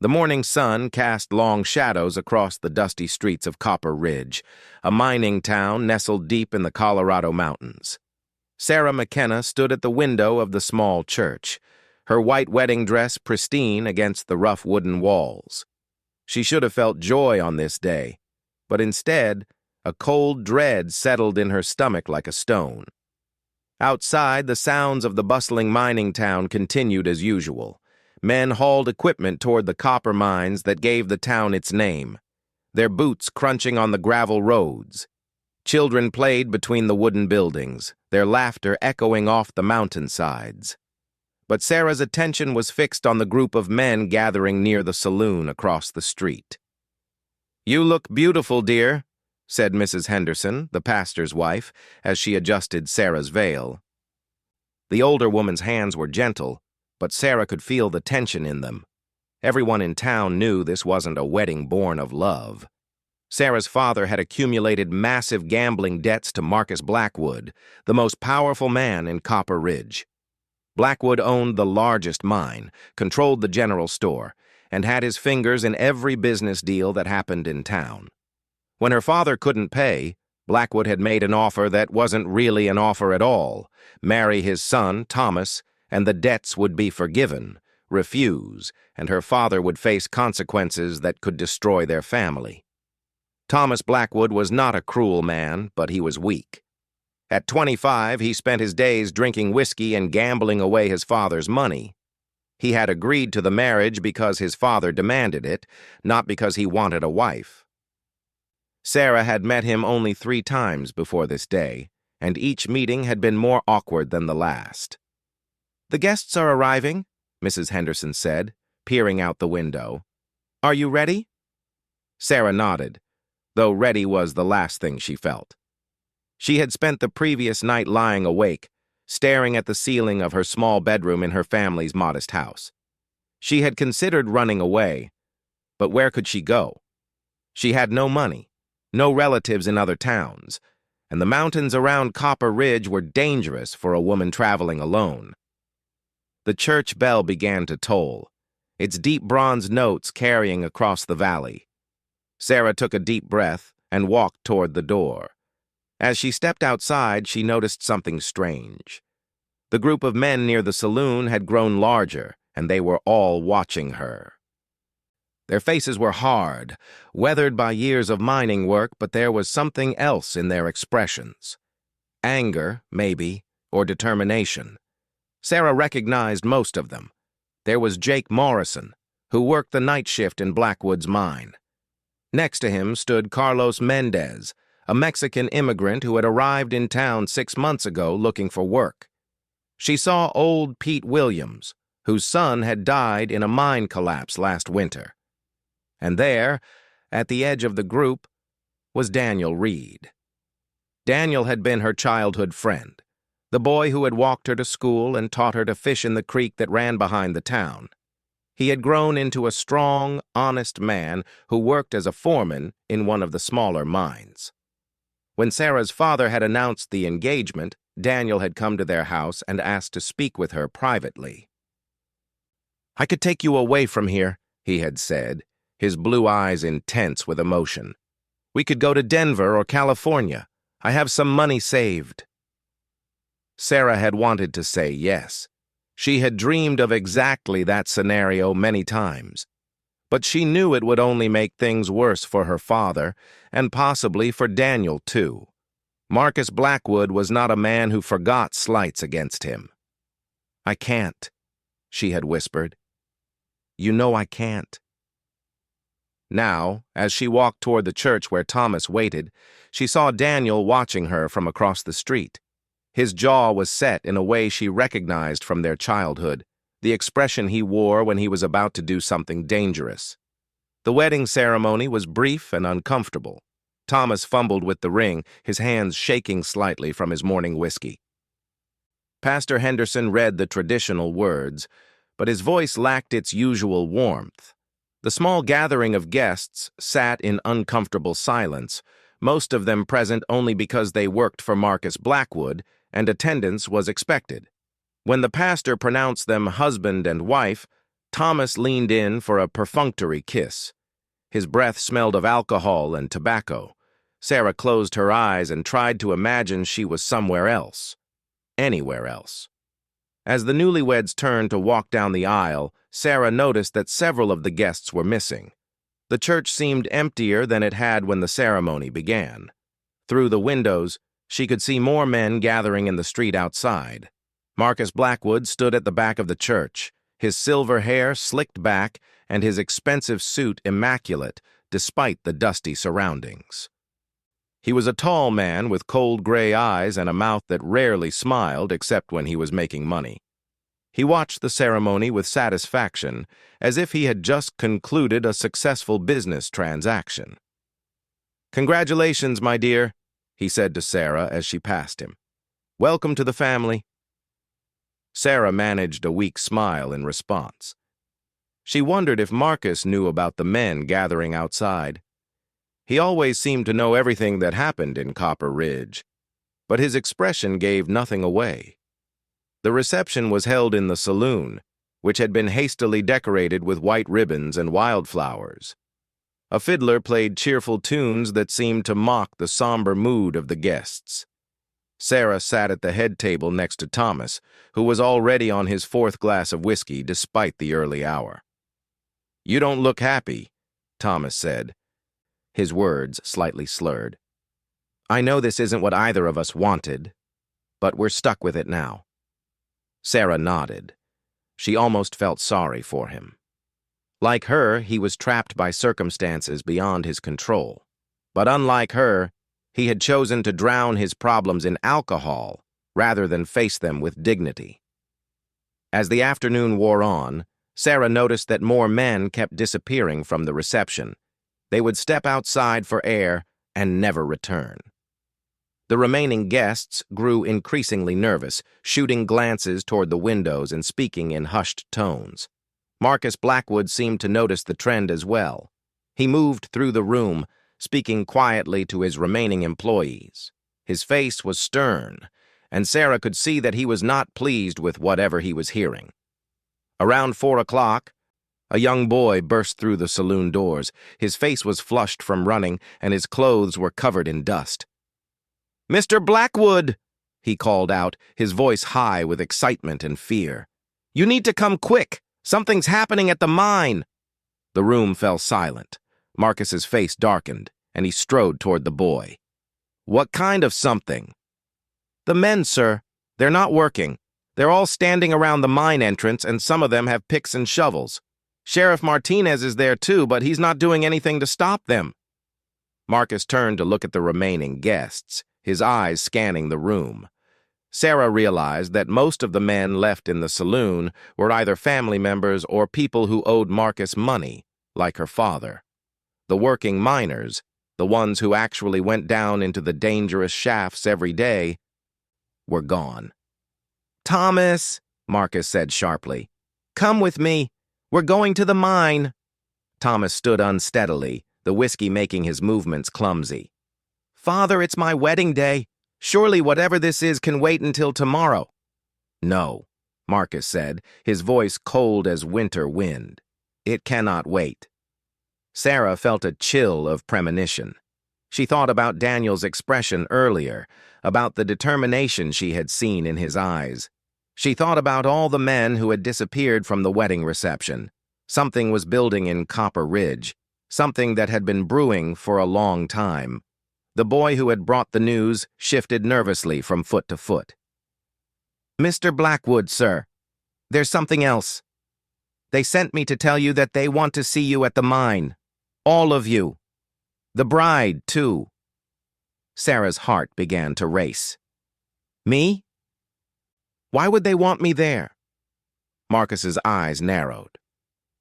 The morning sun cast long shadows across the dusty streets of Copper Ridge, a mining town nestled deep in the Colorado mountains. Sarah McKenna stood at the window of the small church, her white wedding dress pristine against the rough wooden walls. She should have felt joy on this day, but instead, a cold dread settled in her stomach like a stone. Outside, the sounds of the bustling mining town continued as usual. Men hauled equipment toward the copper mines that gave the town its name, their boots crunching on the gravel roads. Children played between the wooden buildings, their laughter echoing off the mountainsides. But Sarah's attention was fixed on the group of men gathering near the saloon across the street. "You look beautiful, dear," said Mrs. Henderson, the pastor's wife, as she adjusted Sarah's veil. The older woman's hands were gentle, but Sarah could feel the tension in them. Everyone in town knew this wasn't a wedding born of love. Sarah's father had accumulated massive gambling debts to Marcus Blackwood, the most powerful man in Copper Ridge. Blackwood owned the largest mine, controlled the general store, and had his fingers in every business deal that happened in town. When her father couldn't pay, Blackwood had made an offer that wasn't really an offer at all: marry his son, Thomas, and the debts would be forgiven. Refuse, and her father would face consequences that could destroy their family. Thomas Blackwood was not a cruel man, but he was weak. At 25, he spent his days drinking whiskey and gambling away his father's money. He had agreed to the marriage because his father demanded it, not because he wanted a wife. Sarah had met him only 3 times before this day, and each meeting had been more awkward than the last. "The guests are arriving," Mrs. Henderson said, peering out the window. "Are you ready?" Sarah nodded, though ready was the last thing she felt. She had spent the previous night lying awake, staring at the ceiling of her small bedroom in her family's modest house. She had considered running away, but where could she go? She had no money, no relatives in other towns, and the mountains around Copper Ridge were dangerous for a woman traveling alone. The church bell began to toll, its deep bronze notes carrying across the valley. Sarah took a deep breath and walked toward the door. As she stepped outside, she noticed something strange. The group of men near the saloon had grown larger, and they were all watching her. Their faces were hard, weathered by years of mining work, but there was something else in their expressions. Anger, maybe, or determination. Sarah recognized most of them. There was Jake Morrison, who worked the night shift in Blackwood's mine. Next to him stood Carlos Mendez, a Mexican immigrant who had arrived in town 6 months ago looking for work. She saw old Pete Williams, whose son had died in a mine collapse last winter. And there, at the edge of the group, was Daniel Reed. Daniel had been her childhood friend, the boy who had walked her to school and taught her to fish in the creek that ran behind the town. He had grown into a strong, honest man who worked as a foreman in one of the smaller mines. When Sarah's father had announced the engagement, Daniel had come to their house and asked to speak with her privately. "I could take you away from here," he had said, his blue eyes intense with emotion. "We could go to Denver or California. I have some money saved." Sarah had wanted to say yes. She had dreamed of exactly that scenario many times. But she knew it would only make things worse for her father, and possibly for Daniel, too. Marcus Blackwood was not a man who forgot slights against him. "I can't," she had whispered. "You know I can't." Now, as she walked toward the church where Thomas waited, she saw Daniel watching her from across the street. His jaw was set in a way she recognized from their childhood, the expression he wore when he was about to do something dangerous. The wedding ceremony was brief and uncomfortable. Thomas fumbled with the ring, his hands shaking slightly from his morning whiskey. Pastor Henderson read the traditional words, but his voice lacked its usual warmth. The small gathering of guests sat in uncomfortable silence, most of them present only because they worked for Marcus Blackwood, and attendance was expected. When the pastor pronounced them husband and wife, Thomas leaned in for a perfunctory kiss. His breath smelled of alcohol and tobacco. Sarah closed her eyes and tried to imagine she was somewhere else. Anywhere else. As the newlyweds turned to walk down the aisle, Sarah noticed that several of the guests were missing. The church seemed emptier than it had when the ceremony began. Through the windows, she could see more men gathering in the street outside. Marcus Blackwood stood at the back of the church, his silver hair slicked back and his expensive suit immaculate despite the dusty surroundings. He was a tall man with cold gray eyes and a mouth that rarely smiled except when he was making money. He watched the ceremony with satisfaction, as if he had just concluded a successful business transaction. "Congratulations, my dear," he said to Sarah as she passed him. "Welcome to the family." Sarah managed a weak smile in response. She wondered if Marcus knew about the men gathering outside. He always seemed to know everything that happened in Copper Ridge, but his expression gave nothing away. The reception was held in the saloon, which had been hastily decorated with white ribbons and wildflowers. A fiddler played cheerful tunes that seemed to mock the somber mood of the guests. Sarah sat at the head table next to Thomas, who was already on his fourth glass of whiskey despite the early hour. "You don't look happy," Thomas said, his words slightly slurred. "I know this isn't what either of us wanted, but we're stuck with it now." Sarah nodded. She almost felt sorry for him. Like her, he was trapped by circumstances beyond his control. But unlike her, he had chosen to drown his problems in alcohol rather than face them with dignity. As the afternoon wore on, Sarah noticed that more men kept disappearing from the reception. They would step outside for air and never return. The remaining guests grew increasingly nervous, shooting glances toward the windows and speaking in hushed tones. Marcus Blackwood seemed to notice the trend as well. He moved through the room, speaking quietly to his remaining employees. His face was stern, and Sarah could see that he was not pleased with whatever he was hearing. Around 4 o'clock, a young boy burst through the saloon doors. His face was flushed from running, and his clothes were covered in dust. "Mr. Blackwood," he called out, his voice high with excitement and fear. "You need to come quick. Something's happening at the mine." The room fell silent. Marcus's face darkened, and he strode toward the boy. "What kind of something?" "The men, sir. They're not working. They're all standing around the mine entrance, and some of them have picks and shovels. Sheriff Martinez is there too, but he's not doing anything to stop them." Marcus turned to look at the remaining guests, his eyes scanning the room. Sarah realized that most of the men left in the saloon were either family members or people who owed Marcus money, like her father. The working miners, the ones who actually went down into the dangerous shafts every day, were gone. "Thomas," Marcus said sharply, "come with me. We're going to the mine." Thomas stood unsteadily, the whiskey making his movements clumsy. "Father, it's my wedding day. Surely whatever this is can wait until tomorrow." "No," Marcus said, his voice cold as winter wind. "It cannot wait." Sarah felt a chill of premonition. She thought about Daniel's expression earlier, about the determination she had seen in his eyes. She thought about all the men who had disappeared from the wedding reception. Something was building in Copper Ridge, something that had been brewing for a long time. The boy who had brought the news shifted nervously from foot to foot. "Mr. Blackwood, sir, there's something else. They sent me to tell you that they want to see you at the mine. All of you. The bride, too." Sarah's heart began to race. "Me? Why would they want me there?" Marcus's eyes narrowed.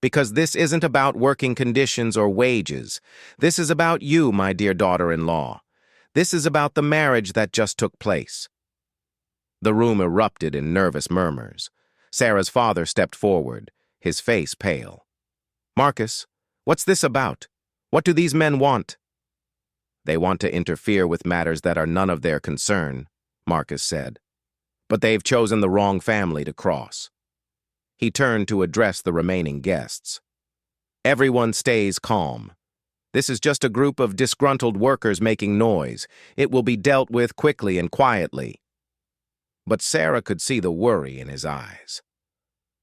"Because this isn't about working conditions or wages. This is about you, my dear daughter-in-law. This is about the marriage that just took place." The room erupted in nervous murmurs. Sarah's father stepped forward, his face pale. "Marcus, what's this about? What do these men want?" "They want to interfere with matters that are none of their concern," Marcus said. "But they've chosen the wrong family to cross." He turned to address the remaining guests. Everyone stays calm. This is just a group of disgruntled workers making noise. It will be dealt with quickly and quietly. But Sarah could see the worry in his eyes.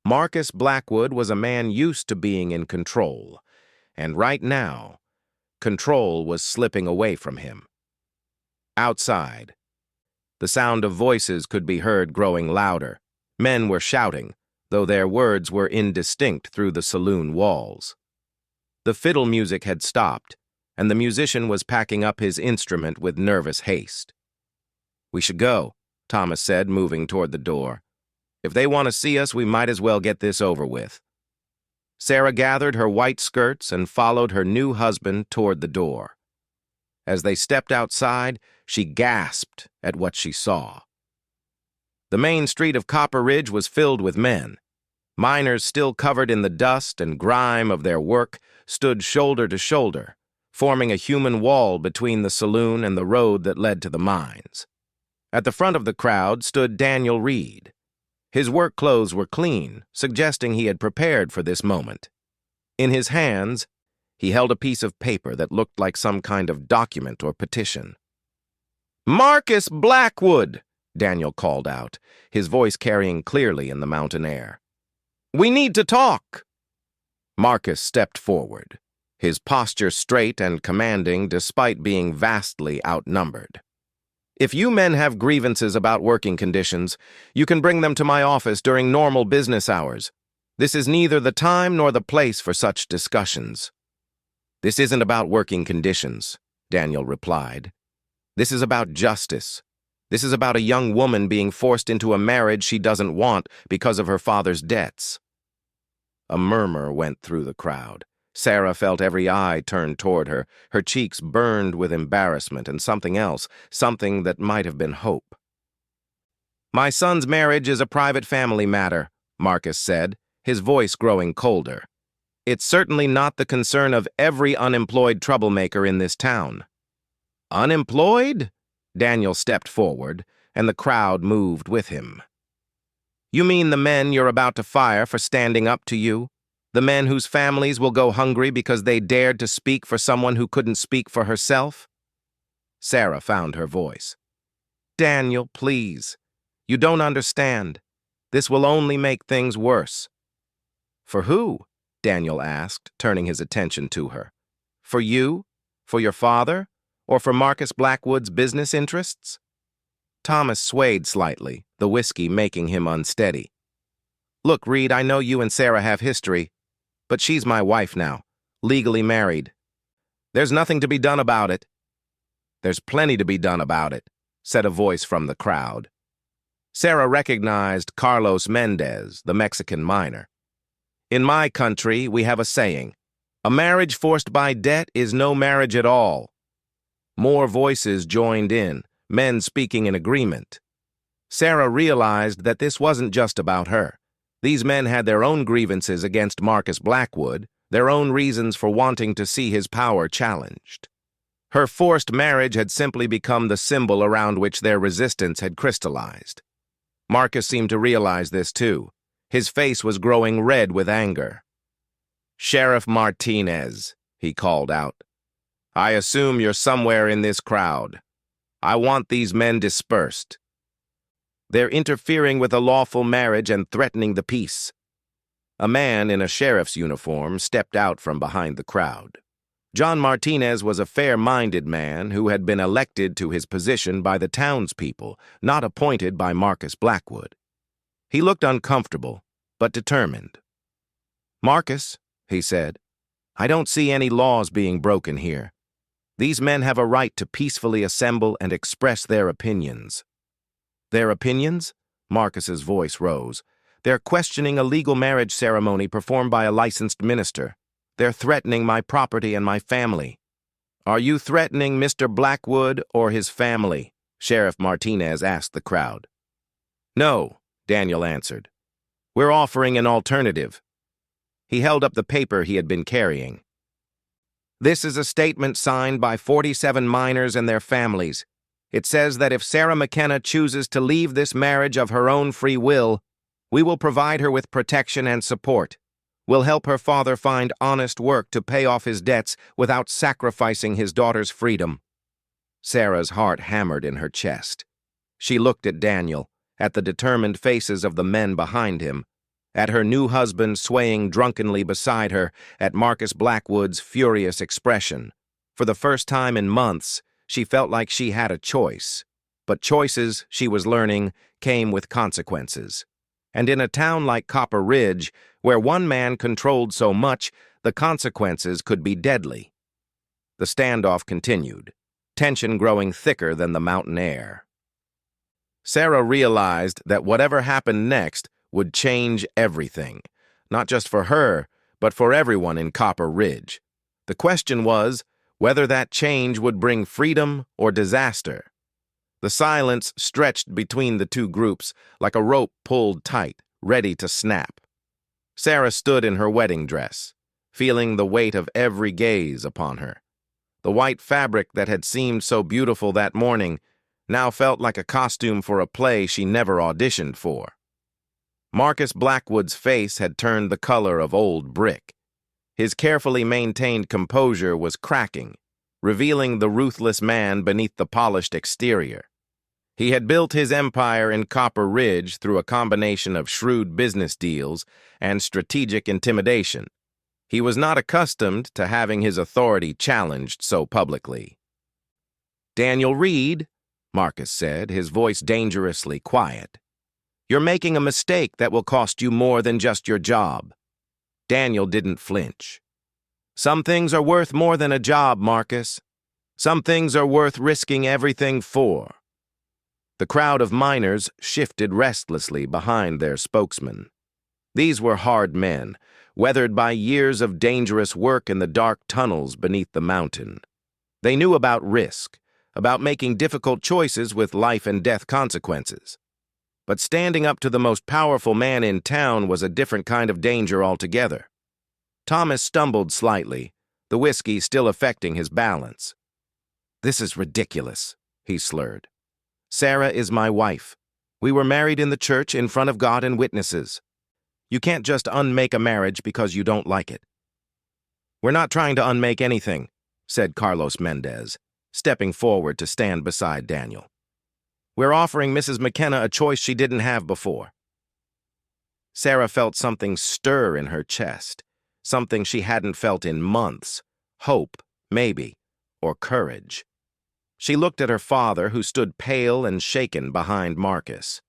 Marcus Blackwood was a man used to being in control, and right now, control was slipping away from him. Outside, the sound of voices could be heard growing louder. Men were shouting, though their words were indistinct through the saloon walls. The fiddle music had stopped, and the musician was packing up his instrument with nervous haste. "We should go," Thomas said, moving toward the door. "If they want to see us, we might as well get this over with." Sarah gathered her white skirts and followed her new husband toward the door. As they stepped outside, she gasped at what she saw. The main street of Copper Ridge was filled with men. Miners, still covered in the dust and grime of their work, stood shoulder to shoulder, forming a human wall between the saloon and the road that led to the mines. At the front of the crowd stood Daniel Reed. His work clothes were clean, suggesting he had prepared for this moment. In his hands, he held a piece of paper that looked like some kind of document or petition. "Marcus Blackwood!" Daniel called out, his voice carrying clearly in the mountain air. "We need to talk!" Marcus stepped forward, his posture straight and commanding despite being vastly outnumbered. "If you men have grievances about working conditions, you can bring them to my office during normal business hours. This is neither the time nor the place for such discussions." "This isn't about working conditions," Daniel replied. "This is about justice. This is about a young woman being forced into a marriage she doesn't want because of her father's debts." A murmur went through the crowd. Sarah felt every eye turned toward her. Her cheeks burned with embarrassment and something else, something that might have been hope. "My son's marriage is a private family matter," Marcus said, his voice growing colder. "It's certainly not the concern of every unemployed troublemaker in this town." "Unemployed?" Daniel stepped forward, and the crowd moved with him. "You mean the men you're about to fire for standing up to you? The men whose families will go hungry because they dared to speak for someone who couldn't speak for herself?" Sarah found her voice. "Daniel, please. You don't understand. This will only make things worse." "For who?" Daniel asked, turning his attention to her. "For you? For your father? Or for Marcus Blackwood's business interests?" Thomas swayed slightly, the whiskey making him unsteady. "Look, Reed, I know you and Sarah have history, but she's my wife now, legally married. There's nothing to be done about it." "There's plenty to be done about it," said a voice from the crowd. Sarah recognized Carlos Mendez, the Mexican miner. "In my country, we have a saying, 'A marriage forced by debt is no marriage at all.'" More voices joined in, men speaking in agreement. Sarah realized that this wasn't just about her. These men had their own grievances against Marcus Blackwood, their own reasons for wanting to see his power challenged. Her forced marriage had simply become the symbol around which their resistance had crystallized. Marcus seemed to realize this too. His face was growing red with anger. "Sheriff Martinez," he called out, "I assume you're somewhere in this crowd. I want these men dispersed. They're interfering with a lawful marriage and threatening the peace." A man in a sheriff's uniform stepped out from behind the crowd. John Martinez was a fair-minded man who had been elected to his position by the townspeople, not appointed by Marcus Blackwood. He looked uncomfortable, but determined. "Marcus," he said, "I don't see any laws being broken here. These men have a right to peacefully assemble and express their opinions." "Their opinions?" Marcus's voice rose. "They're questioning a legal marriage ceremony performed by a licensed minister. They're threatening my property and my family." "Are you threatening Mr. Blackwood or his family?" Sheriff Martinez asked the crowd. "No," Daniel answered. "We're offering an alternative." He held up the paper he had been carrying. "This is a statement signed by 47 miners and their families. It says that if Sarah McKenna chooses to leave this marriage of her own free will, We will provide her with protection and support. We'll help her father find honest work to pay off his debts without sacrificing his daughter's freedom." Sarah's heart hammered in her chest. She looked at Daniel, at the determined faces of the men behind him, at her new husband swaying drunkenly beside her, at Marcus Blackwood's furious expression. For the first time in months, she felt like she had a choice. But choices, she was learning, came with consequences. And in a town like Copper Ridge, where one man controlled so much, the consequences could be deadly. The standoff continued, tension growing thicker than the mountain air. Sarah realized that whatever happened next would change everything, not just for her, but for everyone in Copper Ridge. The question was whether that change would bring freedom or disaster. The silence stretched between the two groups like a rope pulled tight, ready to snap. Sarah stood in her wedding dress, feeling the weight of every gaze upon her. The white fabric that had seemed so beautiful that morning now felt like a costume for a play she never auditioned for. Marcus Blackwood's face had turned the color of old brick. His carefully maintained composure was cracking, revealing the ruthless man beneath the polished exterior. He had built his empire in Copper Ridge through a combination of shrewd business deals and strategic intimidation. He was not accustomed to having his authority challenged so publicly. "Daniel Reed," Marcus said, his voice dangerously quiet, "you're making a mistake that will cost you more than just your job." Daniel didn't flinch. "Some things are worth more than a job, Marcus. Some things are worth risking everything for." The crowd of miners shifted restlessly behind their spokesman. These were hard men, weathered by years of dangerous work in the dark tunnels beneath the mountain. They knew about risk, about making difficult choices with life and death consequences. But standing up to the most powerful man in town was a different kind of danger altogether. Thomas stumbled slightly, the whiskey still affecting his balance. "This is ridiculous," he slurred. "Sarah is my wife. We were married in the church in front of God and witnesses. You can't just unmake a marriage because you don't like it." "We're not trying to unmake anything," said Carlos Mendez, stepping forward to stand beside Daniel. "We're offering Mrs. McKenna a choice she didn't have before." Sarah felt something stir in her chest, something she hadn't felt in months. Hope, maybe, or courage. She looked at her father, who stood pale and shaken behind Marcus.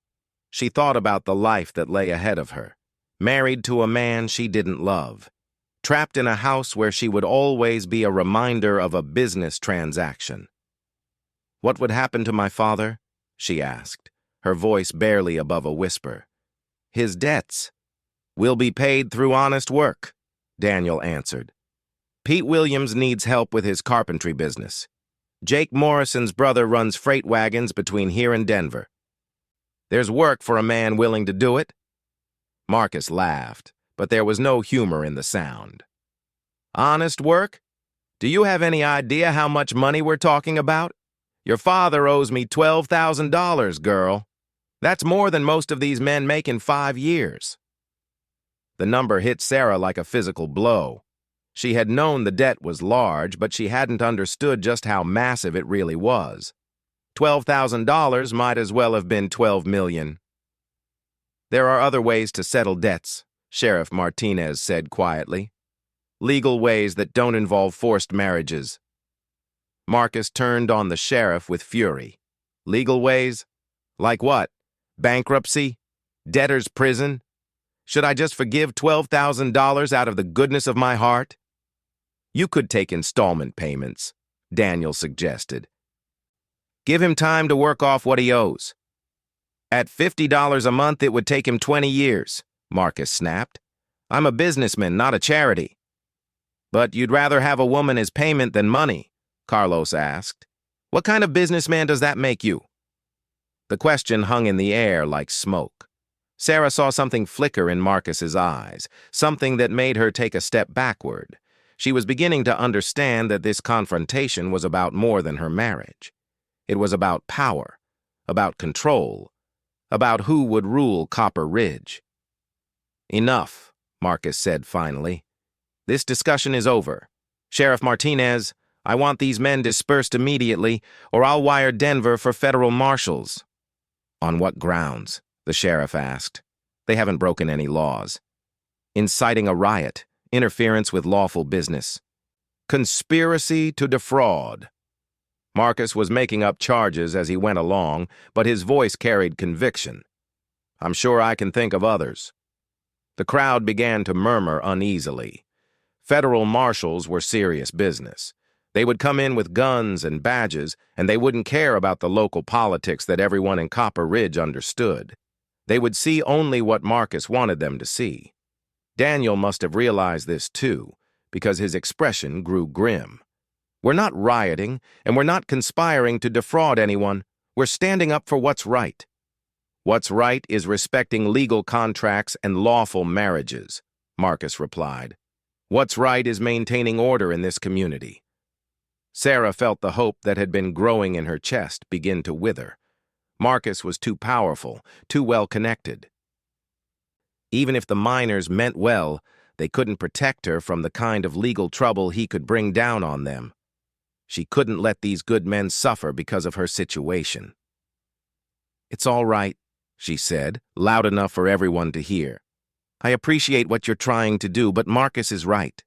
She thought about the life that lay ahead of her, married to a man she didn't love, trapped in a house where she would always be a reminder of a business transaction. "What would happen to my father?" she asked, her voice barely above a whisper. "His debts will be paid through honest work," Daniel answered. "Pete Williams needs help with his carpentry business. Jake Morrison's brother runs freight wagons between here and Denver. There's work for a man willing to do it." Marcus laughed, but there was no humor in the sound. "Honest work? Do you have any idea how much money we're talking about? Your father owes me $12,000, girl. That's more than most of these men make in 5 years. The number hit Sarah like a physical blow. She had known the debt was large, but she hadn't understood just how massive it really was. $12,000 might as well have been 12 million. "There are other ways to settle debts," Sheriff Martinez said quietly. "Legal ways that don't involve forced marriages." Marcus turned on the sheriff with fury. "Legal ways? Like what? Bankruptcy? Debtor's prison? Should I just forgive $12,000 out of the goodness of my heart?" "You could take installment payments," Daniel suggested. "Give him time to work off what he owes." "At $50 a month, it would take him 20 years, Marcus snapped. "I'm a businessman, not a charity." "But you'd rather have a woman as payment than money?" Carlos asked. "What kind of businessman does that make you?" The question hung in the air like smoke. Sarah saw something flicker in Marcus's eyes, something that made her take a step backward. She was beginning to understand that this confrontation was about more than her marriage. It was about power, about control, about who would rule Copper Ridge. Enough, Marcus said finally. This discussion is over. Sheriff Martinez, I want these men dispersed immediately, or I'll wire Denver for federal marshals. On what grounds? The sheriff asked. They haven't broken any laws. Inciting a riot, interference with lawful business. Conspiracy to defraud. Marcus was making up charges as he went along, but his voice carried conviction. I'm sure I can think of others. The crowd began to murmur uneasily. Federal marshals were serious business. They would come in with guns and badges, and they wouldn't care about the local politics that everyone in Copper Ridge understood. They would see only what Marcus wanted them to see. Daniel must have realized this too, because his expression grew grim. We're not rioting, and we're not conspiring to defraud anyone. We're standing up for what's right. What's right is respecting legal contracts and lawful marriages, Marcus replied. What's right is maintaining order in this community. Sarah felt the hope that had been growing in her chest begin to wither. Marcus was too powerful, too well connected. Even if the miners meant well, they couldn't protect her from the kind of legal trouble he could bring down on them. She couldn't let these good men suffer because of her situation. It's all right, she said, loud enough for everyone to hear. I appreciate what you're trying to do, but Marcus is right.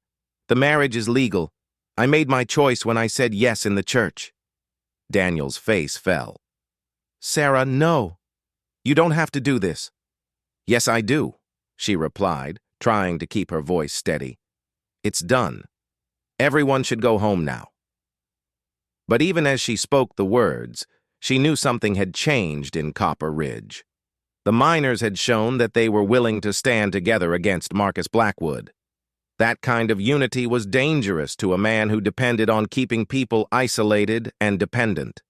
The marriage is legal. I made my choice when I said yes in the church. Daniel's face fell. Sarah, no. You don't have to do this. Yes, I do, she replied, trying to keep her voice steady. It's done. Everyone should go home now. But even as she spoke the words, she knew something had changed in Copper Ridge. The miners had shown that they were willing to stand together against Marcus Blackwood. That kind of unity was dangerous to a man who depended on keeping people isolated and dependent.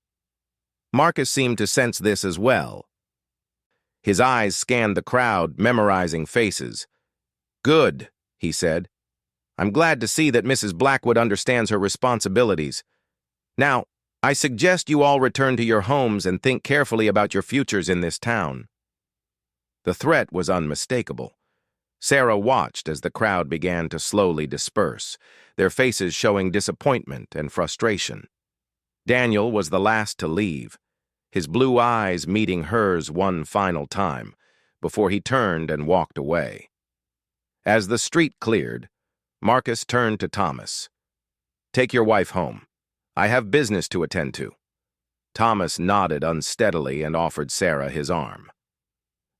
Marcus seemed to sense this as well. His eyes scanned the crowd, memorizing faces. Good, he said. I'm glad to see that Mrs. Blackwood understands her responsibilities. Now, I suggest you all return to your homes and think carefully about your futures in this town. The threat was unmistakable. Sarah watched as the crowd began to slowly disperse, their faces showing disappointment and frustration. Daniel was the last to leave, his blue eyes meeting hers one final time, before he turned and walked away. As the street cleared, Marcus turned to Thomas. Take your wife home. I have business to attend to. Thomas nodded unsteadily and offered Sarah his arm.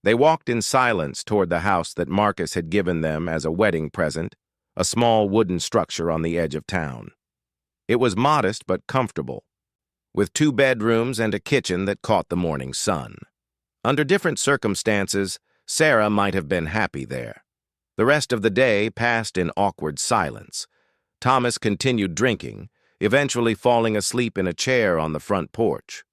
They walked in silence toward the house that Marcus had given them as a wedding present, a small wooden structure on the edge of town. It was modest but comfortable, with 2 bedrooms and a kitchen that caught the morning sun. Under different circumstances, Sarah might have been happy there. The rest of the day passed in awkward silence. Thomas continued drinking, eventually falling asleep in a chair on the front porch.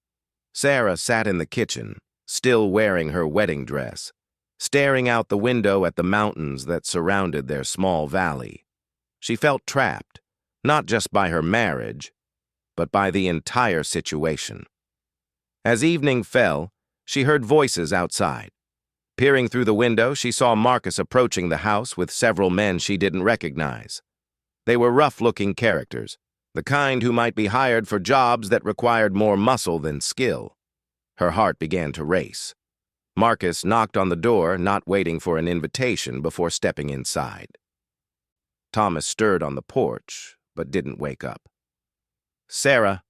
Sarah sat in the kitchen, still wearing her wedding dress, staring out the window at the mountains that surrounded their small valley. She felt trapped, not just by her marriage, but by the entire situation. As evening fell, she heard voices outside. Peering through the window, she saw Marcus approaching the house with several men she didn't recognize. They were rough-looking characters, the kind who might be hired for jobs that required more muscle than skill. Her heart began to race. Marcus knocked on the door, not waiting for an invitation before stepping inside. Thomas stirred on the porch, but didn't wake up. Sarah,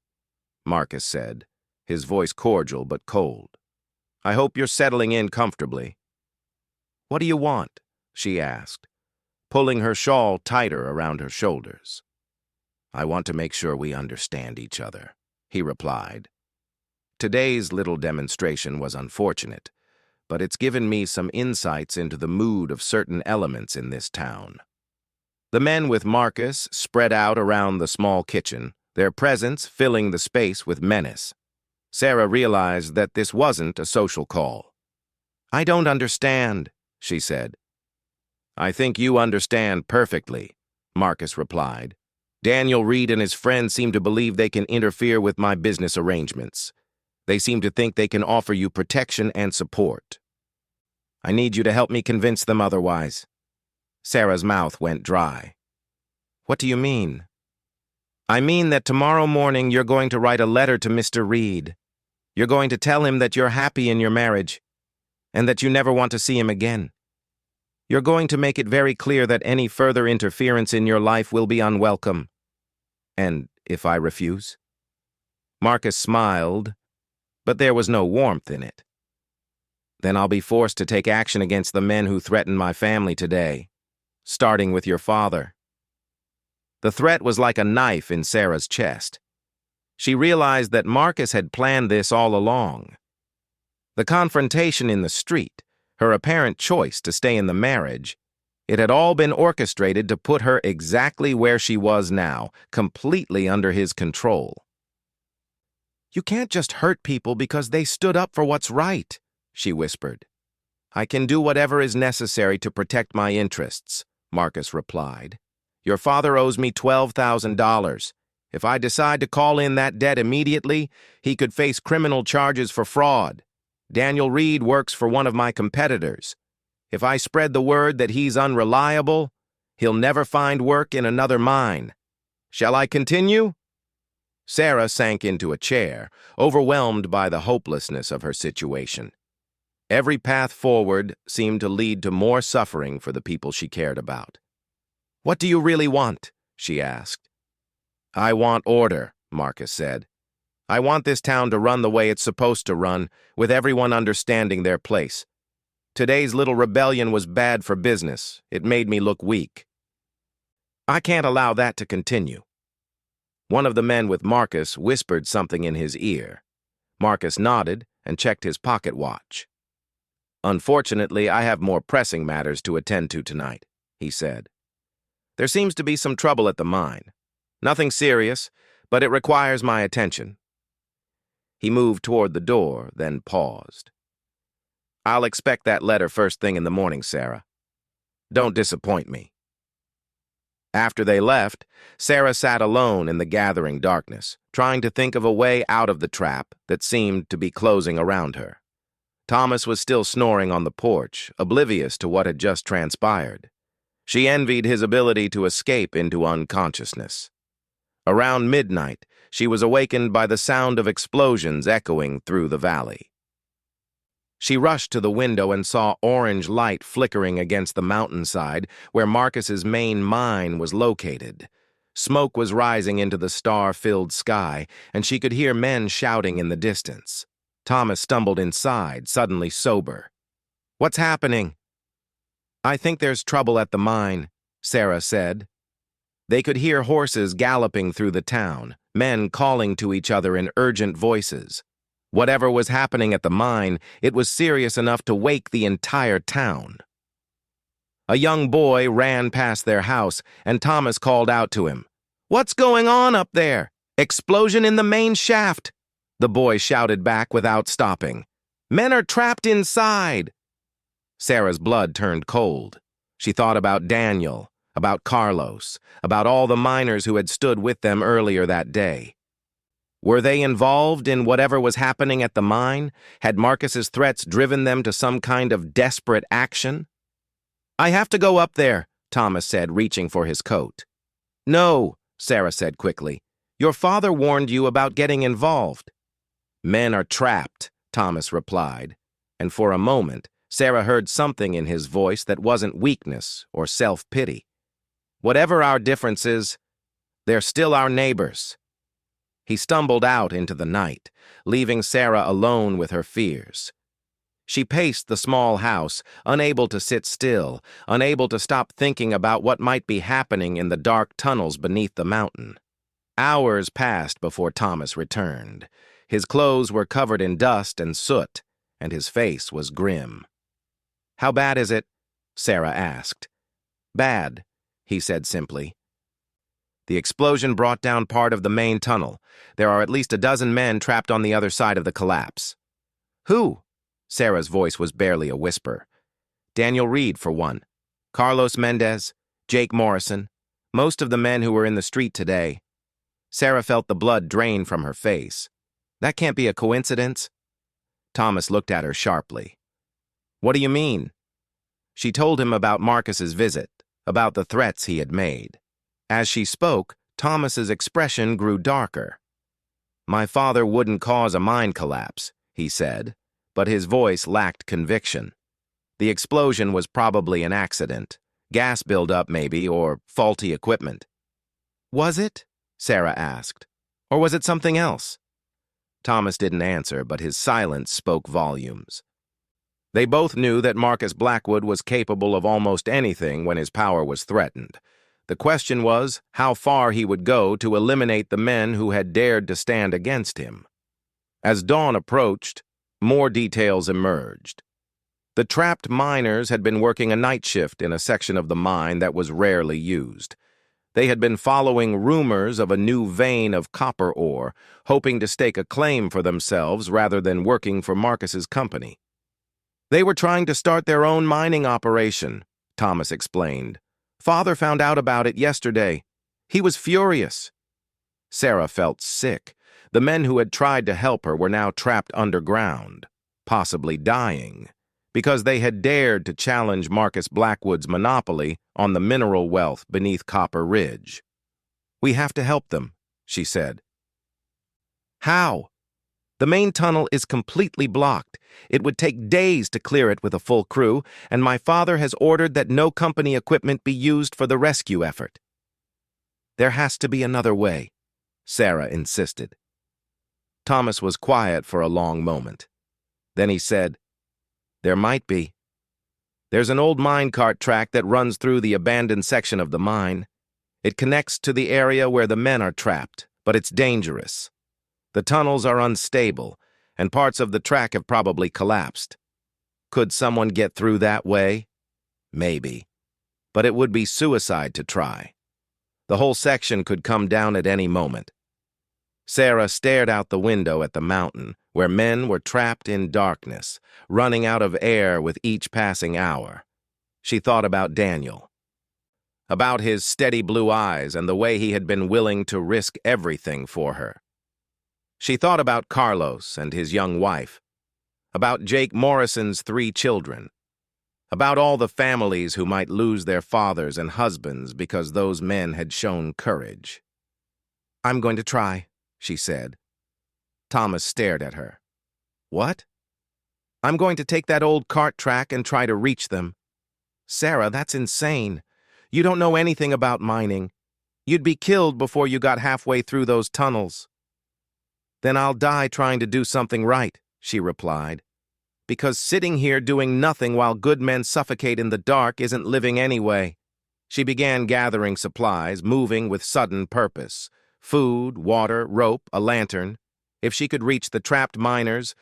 Marcus said, his voice cordial but cold. I hope you're settling in comfortably. What do you want? She asked, pulling her shawl tighter around her shoulders. I want to make sure we understand each other, he replied. Today's little demonstration was unfortunate, but it's given me some insights into the mood of certain elements in this town. The men with Marcus spread out around the small kitchen, their presence filling the space with menace. Sarah realized that this wasn't a social call. I don't understand, she said. I think you understand perfectly, Marcus replied. Daniel Reed and his friends seem to believe they can interfere with my business arrangements. They seem to think they can offer you protection and support. I need you to help me convince them otherwise." Sarah's mouth went dry. "What do you mean?" "I mean that tomorrow morning you're going to write a letter to Mr. Reed. You're going to tell him that you're happy in your marriage and that you never want to see him again. You're going to make it very clear that any further interference in your life will be unwelcome. And if I refuse?" Marcus smiled, but there was no warmth in it. "Then I'll be forced to take action against the men who threatened my family today, starting with your father." The threat was like a knife in Sarah's chest. She realized that Marcus had planned this all along. The confrontation in the street, her apparent choice to stay in the marriage, it had all been orchestrated to put her exactly where she was now, completely under his control. "You can't just hurt people because they stood up for what's right," she whispered. "I can do whatever is necessary to protect my interests," Marcus replied. "Your father owes me $12,000. If I decide to call in that debt immediately, he could face criminal charges for fraud. Daniel Reed works for one of my competitors. If I spread the word that he's unreliable, he'll never find work in another mine. Shall I continue?" Sarah sank into a chair, overwhelmed by the hopelessness of her situation. Every path forward seemed to lead to more suffering for the people she cared about. "What do you really want?" she asked. "I want order," Marcus said. "I want this town to run the way it's supposed to run, with everyone understanding their place. Today's little rebellion was bad for business. It made me look weak. I can't allow that to continue." One of the men with Marcus whispered something in his ear. Marcus nodded and checked his pocket watch. "Unfortunately, I have more pressing matters to attend to tonight," he said. "There seems to be some trouble at the mine. Nothing serious, but it requires my attention." He moved toward the door, then paused. "I'll expect that letter first thing in the morning, Sarah. Don't disappoint me." After they left, Sarah sat alone in the gathering darkness, trying to think of a way out of the trap that seemed to be closing around her. Thomas was still snoring on the porch, oblivious to what had just transpired. She envied his ability to escape into unconsciousness. Around midnight, she was awakened by the sound of explosions echoing through the valley. She rushed to the window and saw orange light flickering against the mountainside where Marcus's main mine was located. Smoke was rising into the star-filled sky, and she could hear men shouting in the distance. Thomas stumbled inside, suddenly sober. "What's happening?" "I think there's trouble at the mine," Sarah said. They could hear horses galloping through the town, men calling to each other in urgent voices. Whatever was happening at the mine, it was serious enough to wake the entire town. A young boy ran past their house, and Thomas called out to him. "What's going on up there? Explosion in the main shaft!" The boy shouted back without stopping. "Men are trapped inside!" Sarah's blood turned cold. She thought about Daniel, about Carlos, about all the miners who had stood with them earlier that day. Were they involved in whatever was happening at the mine? Had Marcus's threats driven them to some kind of desperate action? "I have to go up there," Thomas said, reaching for his coat. "No," Sarah said quickly. "Your father warned you about getting involved." "Men are trapped," Thomas replied, and for a moment, Sarah heard something in his voice that wasn't weakness or self-pity. "Whatever our differences, they're still our neighbors." He stumbled out into the night, leaving Sarah alone with her fears. She paced the small house, unable to sit still, unable to stop thinking about what might be happening in the dark tunnels beneath the mountain. Hours passed before Thomas returned. His clothes were covered in dust and soot, and his face was grim. "How bad is it?" Sarah asked. "Bad," he said simply. "The explosion brought down part of the main tunnel. There are at least a dozen men trapped on the other side of the collapse." "Who?" Sarah's voice was barely a whisper. "Daniel Reed, for one. Carlos Mendez, Jake Morrison, most of the men who were in the street today." Sarah felt the blood drain from her face. "That can't be a coincidence." Thomas looked at her sharply. What do you mean? She told him about Marcus's visit, about the threats he had made. As she spoke, Thomas's expression grew darker. My father wouldn't cause a mine collapse, he said, but his voice lacked conviction. The explosion was probably an accident. Gas buildup, maybe, or faulty equipment. Was it? Sarah asked. Or was it something else? Thomas didn't answer, but his silence spoke volumes. They both knew that Marcus Blackwood was capable of almost anything when his power was threatened. The question was how far he would go to eliminate the men who had dared to stand against him. As dawn approached, more details emerged. The trapped miners had been working a night shift in a section of the mine that was rarely used. They had been following rumors of a new vein of copper ore, hoping to stake a claim for themselves rather than working for Marcus's company. They were trying to start their own mining operation, Thomas explained. Father found out about it yesterday. He was furious. Sarah felt sick. The men who had tried to help her were now trapped underground, possibly dying, because they had dared to challenge Marcus Blackwood's monopoly on the mineral wealth beneath Copper Ridge. We have to help them, she said. How? The main tunnel is completely blocked. It would take days to clear it with a full crew, and my father has ordered that no company equipment be used for the rescue effort. There has to be another way, Sarah insisted. Thomas was quiet for a long moment. Then he said, There might be. There's an old minecart track that runs through the abandoned section of the mine. It connects to the area where the men are trapped, but it's dangerous. The tunnels are unstable, and parts of the track have probably collapsed. Could someone get through that way? Maybe. But it would be suicide to try. The whole section could come down at any moment. Sarah stared out the window at the mountain, where men were trapped in darkness, running out of air with each passing hour. She thought about Daniel, about his steady blue eyes and the way he had been willing to risk everything for her. She thought about Carlos and his young wife, about Jake Morrison's 3 children, about all the families who might lose their fathers and husbands because those men had shown courage. I'm going to try, she said. Thomas stared at her. What? I'm going to take that old cart track and try to reach them. Sarah, that's insane. You don't know anything about mining. You'd be killed before you got halfway through those tunnels. Then I'll die trying to do something right, she replied. Because sitting here doing nothing while good men suffocate in the dark isn't living anyway. She began gathering supplies, moving with sudden purpose. Food, water, rope, a lantern. If she could reach the trapped miners,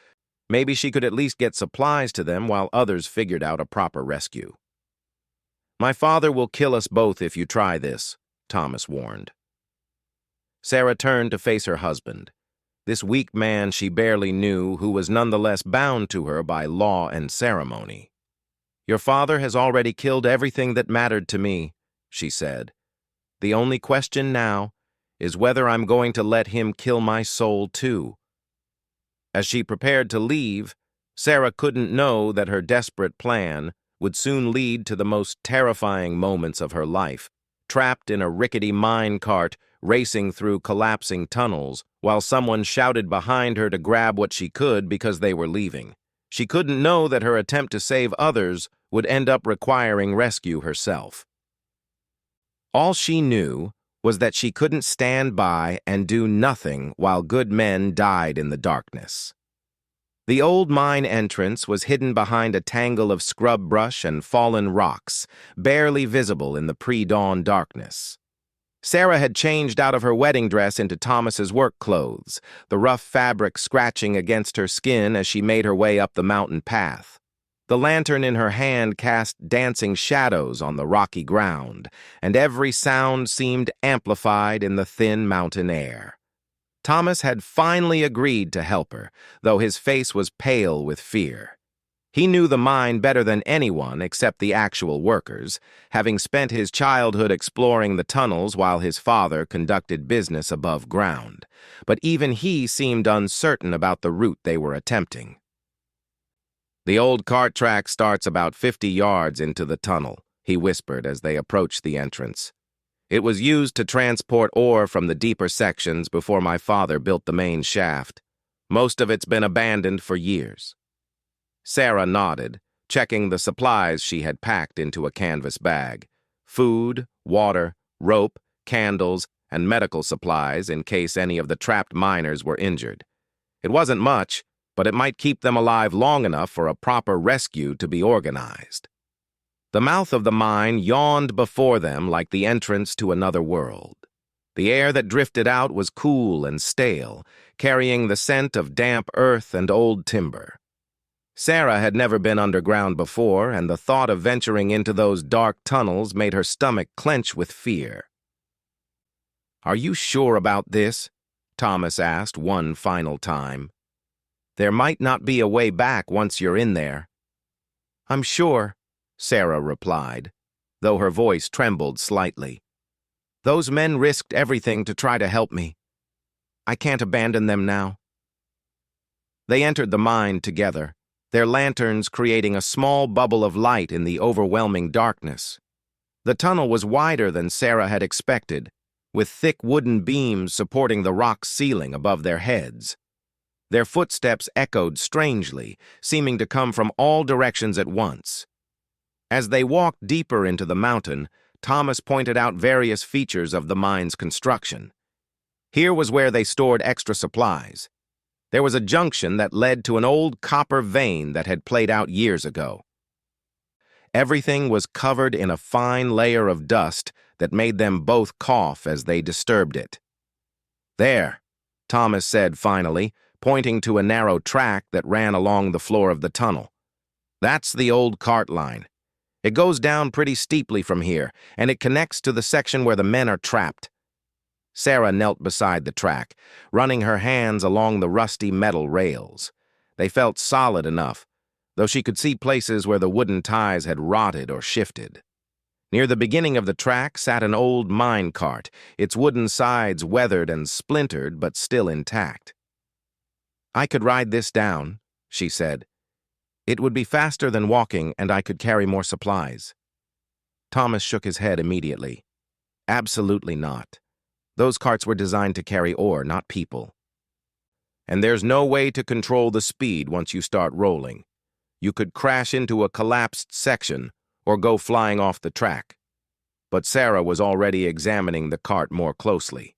maybe she could at least get supplies to them while others figured out a proper rescue. My father will kill us both if you try this, Thomas warned. Sarah turned to face her husband, this weak man she barely knew who was nonetheless bound to her by law and ceremony. Your father has already killed everything that mattered to me, she said. The only question now is whether I'm going to let him kill my soul too. As she prepared to leave, Sarah couldn't know that her desperate plan would soon lead to the most terrifying moments of her life, trapped in a rickety mine cart racing through collapsing tunnels while someone shouted behind her to grab what she could because they were leaving. She couldn't know that her attempt to save others would end up requiring rescue herself. All she knew was that she couldn't stand by and do nothing while good men died in the darkness. The old mine entrance was hidden behind a tangle of scrub brush and fallen rocks, barely visible in the pre-dawn darkness. Sarah had changed out of her wedding dress into Thomas's work clothes, the rough fabric scratching against her skin as she made her way up the mountain path. The lantern in her hand cast dancing shadows on the rocky ground, and every sound seemed amplified in the thin mountain air. Thomas had finally agreed to help her, though his face was pale with fear. He knew the mine better than anyone except the actual workers, having spent his childhood exploring the tunnels while his father conducted business above ground. But even he seemed uncertain about the route they were attempting. The old cart track starts about 50 yards into the tunnel, he whispered as they approached the entrance. It was used to transport ore from the deeper sections before my father built the main shaft. Most of it's been abandoned for years. Sarah nodded, checking the supplies she had packed into a canvas bag. Food, water, rope, candles, and medical supplies in case any of the trapped miners were injured. It wasn't much, but it might keep them alive long enough for a proper rescue to be organized. The mouth of the mine yawned before them like the entrance to another world. The air that drifted out was cool and stale, carrying the scent of damp earth and old timber. Sarah had never been underground before, and the thought of venturing into those dark tunnels made her stomach clench with fear. "Are you sure about this?" Thomas asked one final time. "There might not be a way back once you're in there." "I'm sure," Sarah replied, though her voice trembled slightly. "Those men risked everything to try to help me. I can't abandon them now." They entered the mine together, their lanterns creating a small bubble of light in the overwhelming darkness. The tunnel was wider than Sarah had expected, with thick wooden beams supporting the rock ceiling above their heads. Their footsteps echoed strangely, seeming to come from all directions at once. As they walked deeper into the mountain, Thomas pointed out various features of the mine's construction. Here was where they stored extra supplies. There was a junction that led to an old copper vein that had played out years ago. Everything was covered in a fine layer of dust that made them both cough as they disturbed it. "There," Thomas said finally, pointing to a narrow track that ran along the floor of the tunnel. "That's the old cart line. It goes down pretty steeply from here, and it connects to the section where the men are trapped." Sarah knelt beside the track, running her hands along the rusty metal rails. They felt solid enough, though she could see places where the wooden ties had rotted or shifted. Near the beginning of the track sat an old mine cart, its wooden sides weathered and splintered but still intact. "I could ride this down," she said. "It would be faster than walking, and I could carry more supplies." Thomas shook his head immediately. "Absolutely not. Those carts were designed to carry ore, not people. And there's no way to control the speed once you start rolling. You could crash into a collapsed section or go flying off the track." But Sarah was already examining the cart more closely.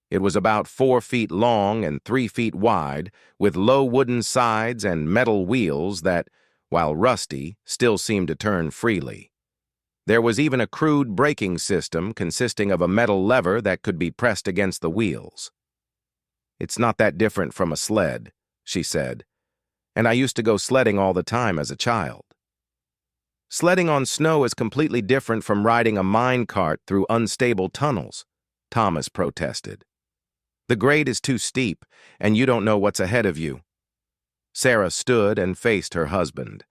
It was about 4 feet long and 3 feet wide, with low wooden sides and metal wheels that, while rusty, still seemed to turn freely. There was even a crude braking system consisting of a metal lever that could be pressed against the wheels. "It's not that different from a sled," she said, "and I used to go sledding all the time as a child." "Sledding on snow is completely different from riding a mine cart through unstable tunnels," Thomas protested. "The grade is too steep, and you don't know what's ahead of you." Sarah stood and faced her husband.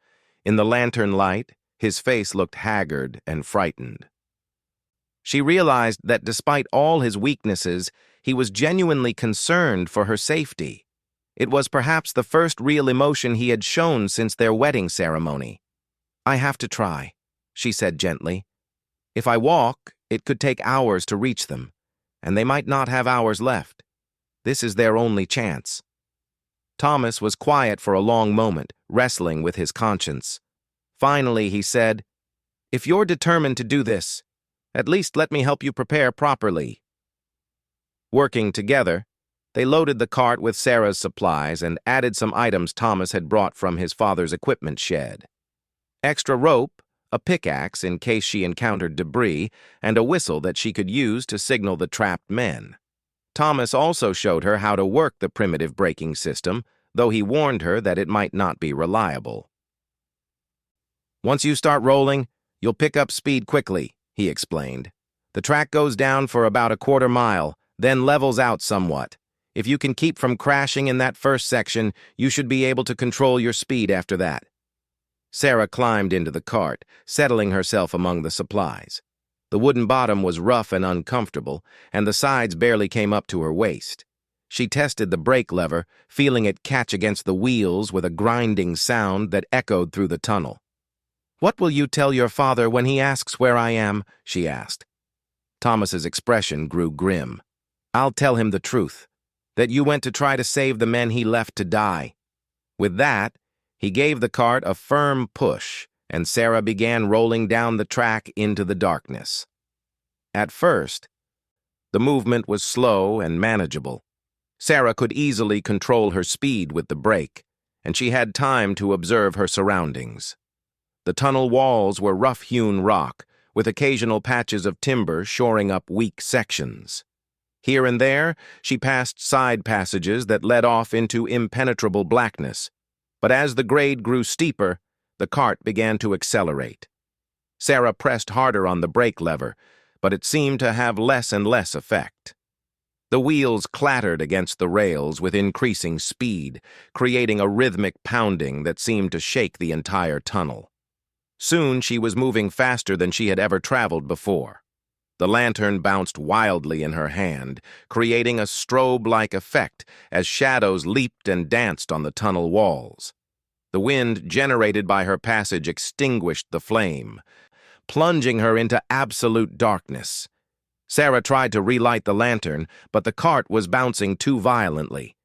In the lantern light, his face looked haggard and frightened. She realized that despite all his weaknesses, he was genuinely concerned for her safety. It was perhaps the first real emotion he had shown since their wedding ceremony. "I have to try," she said gently. "If I walk, it could take hours to reach them, and they might not have hours left. This is their only chance." Thomas was quiet for a long moment, wrestling with his conscience. Finally, he said, "If you're determined to do this, at least let me help you prepare properly." Working together, they loaded the cart with Sarah's supplies and added some items Thomas had brought from his father's equipment shed. Extra rope, a pickaxe in case she encountered debris, and a whistle that she could use to signal the trapped men. Thomas also showed her how to work the primitive braking system, though he warned her that it might not be reliable. "Once you start rolling, you'll pick up speed quickly," he explained. "The track goes down for about a quarter mile, then levels out somewhat. If you can keep from crashing in that first section, you should be able to control your speed after that." Sarah climbed into the cart, settling herself among the supplies. The wooden bottom was rough and uncomfortable, and the sides barely came up to her waist. She tested the brake lever, feeling it catch against the wheels with a grinding sound that echoed through the tunnel. "What will you tell your father when he asks where I am?" she asked. Thomas's expression grew grim. "I'll tell him the truth, that you went to try to save the men he left to die." With that, he gave the cart a firm push, and Sarah began rolling down the track into the darkness. At first, the movement was slow and manageable. Sarah could easily control her speed with the brake, and she had time to observe her surroundings. The tunnel walls were rough-hewn rock, with occasional patches of timber shoring up weak sections. Here and there, she passed side passages that led off into impenetrable blackness, but as the grade grew steeper, the cart began to accelerate. Sarah pressed harder on the brake lever, but it seemed to have less and less effect. The wheels clattered against the rails with increasing speed, creating a rhythmic pounding that seemed to shake the entire tunnel. Soon she was moving faster than she had ever traveled before. The lantern bounced wildly in her hand, creating a strobe-like effect as shadows leaped and danced on the tunnel walls. The wind generated by her passage extinguished the flame, plunging her into absolute darkness. Sarah tried to relight the lantern, but the cart was bouncing too violently.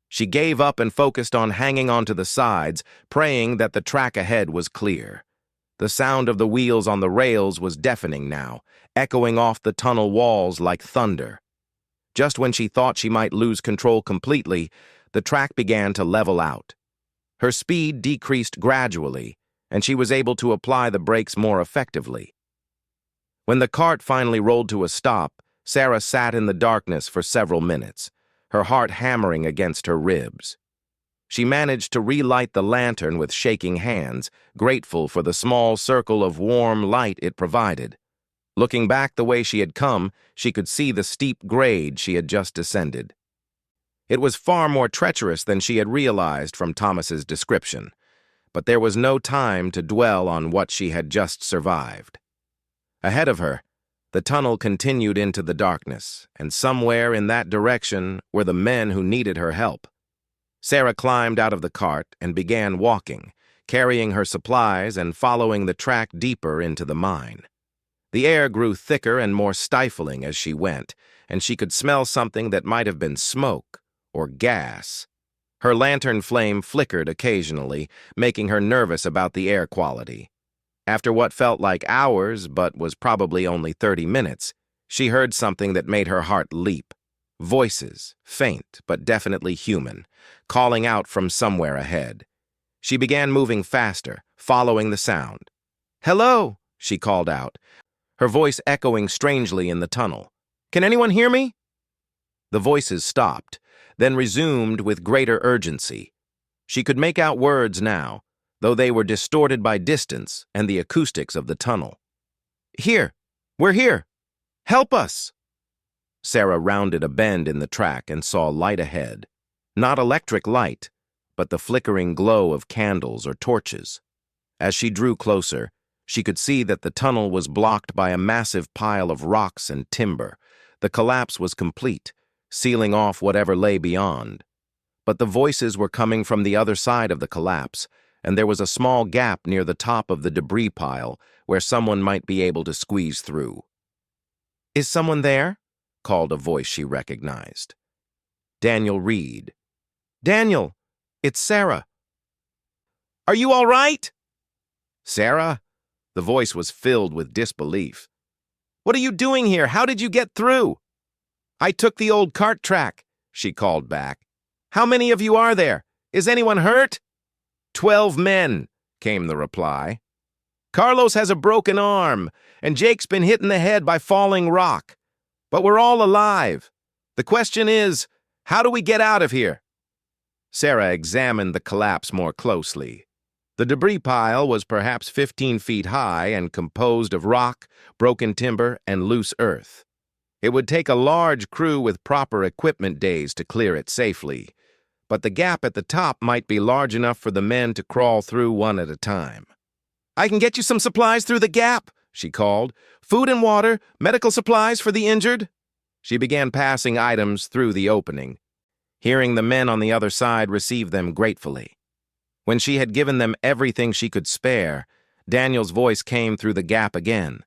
She gave up and focused on hanging onto the sides, praying that the track ahead was clear. The sound of the wheels on the rails was deafening now, echoing off the tunnel walls like thunder. Just when she thought she might lose control completely, the track began to level out. Her speed decreased gradually, and she was able to apply the brakes more effectively. When the cart finally rolled to a stop, Sarah sat in the darkness for several minutes, her heart hammering against her ribs. She managed to relight the lantern with shaking hands, grateful for the small circle of warm light it provided. Looking back the way she had come, she could see the steep grade she had just descended. It was far more treacherous than she had realized from Thomas's description, but there was no time to dwell on what she had just survived. Ahead of her, the tunnel continued into the darkness, and somewhere in that direction were the men who needed her help. Sarah climbed out of the cart and began walking, carrying her supplies and following the track deeper into the mine. The air grew thicker and more stifling as she went, and she could smell something that might have been smoke or gas. Her lantern flame flickered occasionally, making her nervous about the air quality. After what felt like hours, but was probably only 30 minutes, she heard something that made her heart leap. Voices, faint but definitely human, calling out from somewhere ahead. She began moving faster, following the sound. "Hello," she called out, her voice echoing strangely in the tunnel. "Can anyone hear me?" The voices stopped, then resumed with greater urgency. She could make out words now, though they were distorted by distance and the acoustics of the tunnel. "Here! We're here! Help us!" Sarah rounded a bend in the track and saw light ahead. Not electric light, but the flickering glow of candles or torches. As she drew closer, she could see that the tunnel was blocked by a massive pile of rocks and timber. The collapse was complete, sealing off whatever lay beyond. But the voices were coming from the other side of the collapse, and there was a small gap near the top of the debris pile where someone might be able to squeeze through. "Is someone there?" called a voice she recognized. Daniel Reed. "Daniel, it's Sarah." "Are you all right?" "Sarah?" The voice was filled with disbelief. "What are you doing here? How did you get through?" "I took the old cart track," she called back. "How many of you are there? Is anyone hurt?" 12 men, came the reply. "Carlos has a broken arm, and Jake's been hit in the head by falling rock. But we're all alive. The question is, how do we get out of here?" Sarah examined the collapse more closely. The debris pile was perhaps 15 feet high and composed of rock, broken timber, and loose earth. It would take a large crew with proper equipment days to clear it safely, but the gap at the top might be large enough for the men to crawl through one at a time. "I can get you some supplies through the gap," she called. "Food and water, medical supplies for the injured." She began passing items through the opening. hearing the men on the other side receive them gratefully. When she had given them everything she could spare, Daniel's voice came through the gap again.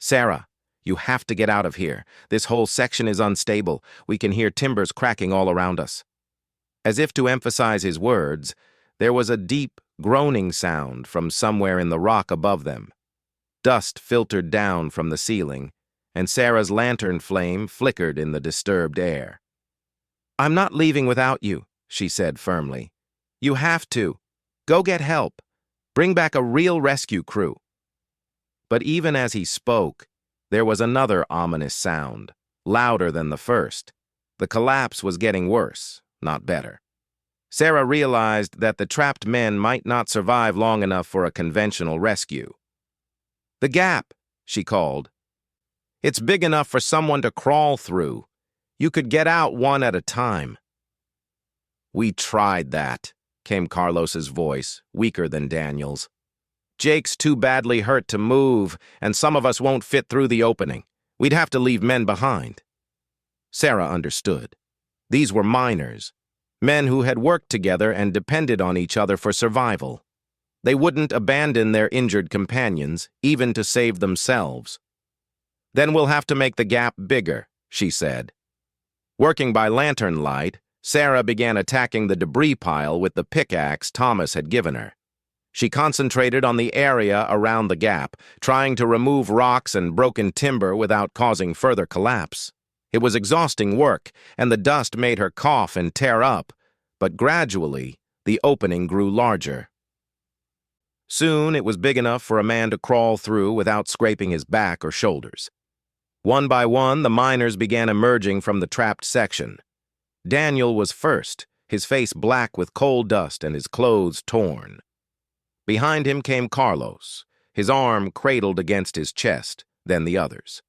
"Sarah, you have to get out of here. This whole section is unstable. We can hear timbers cracking all around us." As if to emphasize his words, there was a deep, groaning sound from somewhere in the rock above them. Dust filtered down from the ceiling, and Sarah's lantern flame flickered in the disturbed air. "I'm not leaving without you," she said firmly. "You have to. Go get help. Bring back a real rescue crew." But even as he spoke, there was another ominous sound, louder than the first. The collapse was getting worse, not better. Sarah realized that the trapped men might not survive long enough for a conventional rescue. "The gap," she called. "It's big enough for someone to crawl through. You could get out one at a time." "We tried that," came Carlos's voice, weaker than Daniel's. "Jake's too badly hurt to move, and some of us won't fit through the opening. We'd have to leave men behind." Sarah understood. These were miners, men who had worked together and depended on each other for survival. They wouldn't abandon their injured companions, even to save themselves. "Then we'll have to make the gap bigger," she said. Working by lantern light, Sarah began attacking the debris pile with the pickaxe Thomas had given her. She concentrated on the area around the gap, trying to remove rocks and broken timber without causing further collapse. It was exhausting work, and the dust made her cough and tear up, but gradually, the opening grew larger. Soon, it was big enough for a man to crawl through without scraping his back or shoulders. One by one, the miners began emerging from the trapped section. Daniel was first, his face black with coal dust and his clothes torn. Behind him came Carlos, his arm cradled against his chest, then the others.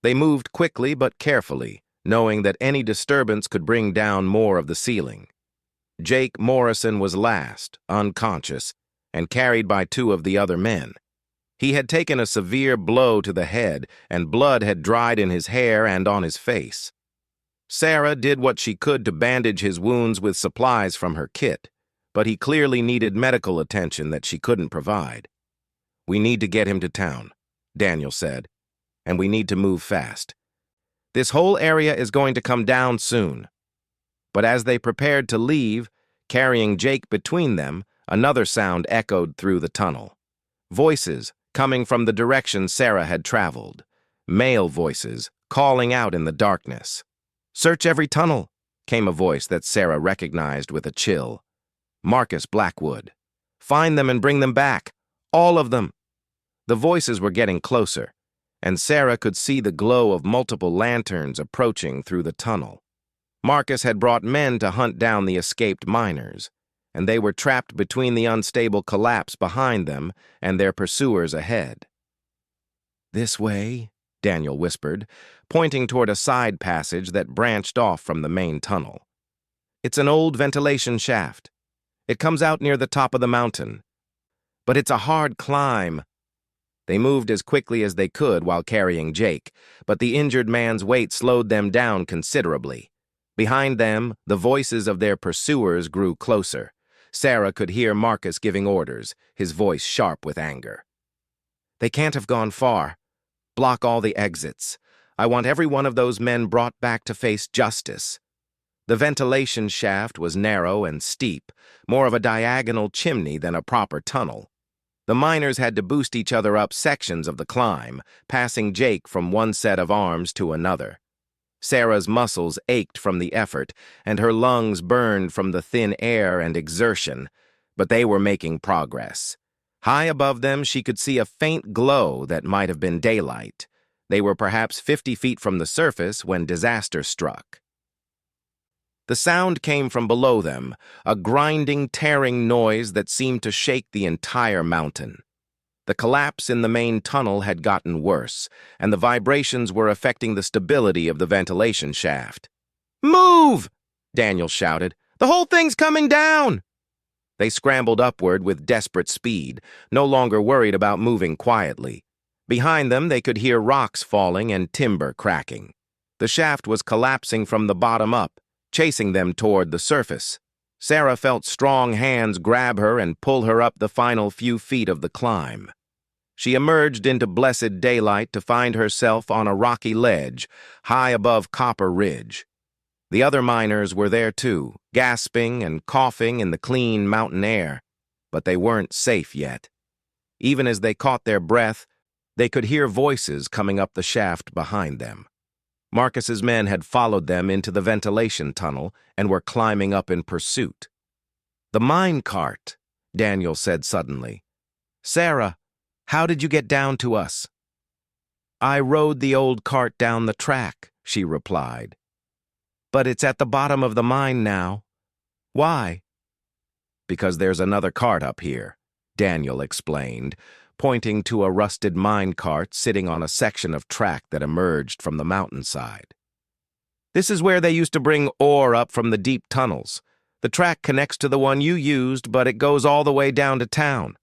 They moved quickly but carefully, knowing that any disturbance could bring down more of the ceiling. Jake Morrison was last, unconscious, and carried by two of the other men. He had taken a severe blow to the head, and blood had dried in his hair and on his face. Sarah did what she could to bandage his wounds with supplies from her kit, but he clearly needed medical attention that she couldn't provide. "We need to get him to town," Daniel said, "and we need to move fast. This whole area is going to come down soon." But as they prepared to leave, carrying Jake between them, another sound echoed through the tunnel. Voices coming from the direction Sarah had traveled. Male voices calling out in the darkness. "Search every tunnel," came a voice that Sarah recognized with a chill. Marcus Blackwood. "Find them and bring them back. All of them." The voices were getting closer, and Sarah could see the glow of multiple lanterns approaching through the tunnel. Marcus had brought men to hunt down the escaped miners, and they were trapped between the unstable collapse behind them and their pursuers ahead. "This way," Daniel whispered, pointing toward a side passage that branched off from the main tunnel. "It's an old ventilation shaft. It comes out near the top of the mountain. But it's a hard climb." They moved as quickly as they could while carrying Jake, but the injured man's weight slowed them down considerably. Behind them, the voices of their pursuers grew closer. Sarah could hear Marcus giving orders, his voice sharp with anger. "They can't have gone far. Block all the exits. I want every one of those men brought back to face justice." The ventilation shaft was narrow and steep, more of a diagonal chimney than a proper tunnel. The miners had to boost each other up sections of the climb, passing Jake from one set of arms to another. Sarah's muscles ached from the effort, and her lungs burned from the thin air and exertion, but they were making progress. High above them, she could see a faint glow that might have been daylight. They were perhaps 50 feet from the surface when disaster struck. The sound came from below them, a grinding, tearing noise that seemed to shake the entire mountain. The collapse in the main tunnel had gotten worse, and the vibrations were affecting the stability of the ventilation shaft. "Move!" Daniel shouted. "The whole thing's coming down!" They scrambled upward with desperate speed, no longer worried about moving quietly. Behind them, they could hear rocks falling and timber cracking. The shaft was collapsing from the bottom up, chasing them toward the surface. Sarah felt strong hands grab her and pull her up the final few feet of the climb. She emerged into blessed daylight to find herself on a rocky ledge, high above Copper Ridge. The other miners were there too, gasping and coughing in the clean mountain air, but they weren't safe yet. Even as they caught their breath, they could hear voices coming up the shaft behind them. Marcus's men had followed them into the ventilation tunnel and were climbing up in pursuit. "The mine cart," Daniel said suddenly. "Sarah, how did you get down to us?" "I rode the old cart down the track," she replied. "But it's at the bottom of the mine now. Why?" "Because there's another cart up here," Daniel explained, pointing to a rusted mine cart sitting on a section of track that emerged from the mountainside. "This is where they used to bring ore up from the deep tunnels. The track connects to the one you used, but it goes all the way down to town."